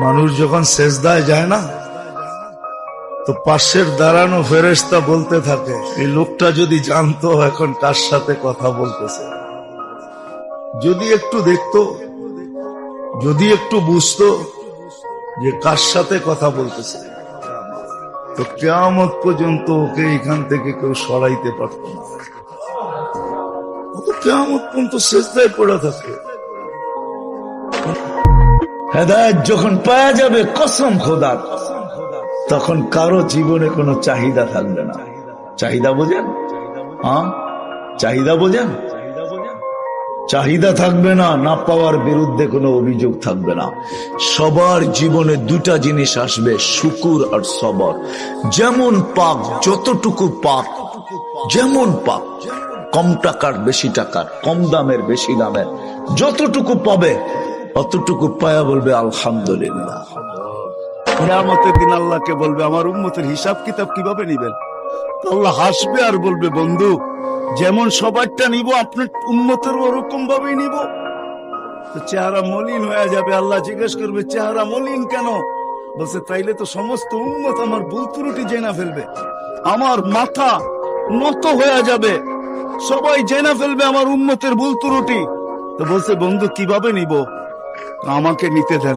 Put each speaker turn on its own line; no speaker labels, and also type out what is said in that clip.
মানুষ যখন সেজদায় যায় না, তো পাশের দাঁড়ানো ফেরেশতা বলতে থাকে, এই লোকটা যদি জানতো এখন কার সাথে কথা বলতেছে, যদি একটু দেখতো, যদি একটু বুঝতো যে কার সাথে কথা বলতেছে, তো কিয়ামত পর্যন্ত ওকে এখান থেকে কেউ সরাইতে পারত না। ও তো কিয়ামত পর্যন্ত সেজদায় পড়ে থাকে। হেদায়েত যখন পাওয়া যাবে কসম খোদার, তখন কারো জীবনে কোনো চাহিদা থাকবে না। চাহিদা বোঝেন? হ্যাঁ, চাহিদা বোঝেন? চাহিদা থাকবে না, না পাওয়ার বিরুদ্ধে কোনো অভিযোগ থাকবে না। সবার জীবনে দুটা জিনিস আসবে, শুকুর আর সবর। যেমন পাক, যতটুকু পাক, যেমন পাক, কম টাকার বেশি টাকার, কম দামের বেশি দামের, যতটুকু পাবে অতটুকু পায়া বলবে আলহামদুলিল্লাহ। কিয়ামতের দিন আল্লাহকে বলবে, আমার উম্মতের হিসাব কিতাব কিভাবে নিবেন? আল্লাহ হাসবে আর বলবে, বন্ধু যেমন সবারটা নিব আপনার উম্মতের ওরকম ভাবেই নিব। তো চেহারা মলিন হয়ে যাবে। আল্লাহ জিজ্ঞেস করবে, চেহারা মলিন কেন? বলছে, তাইলে তো সমস্ত উম্মত আমার ভুল ত্রুটি জেনা ফেলবে, আমার মাথা নত হয়ে যাবে, সবাই জেনা ফেলবে আমার উম্মতের ভুল ত্রুটি। তো বলছে, বন্ধু কিভাবে নিব? আমাকে নিতে দেন।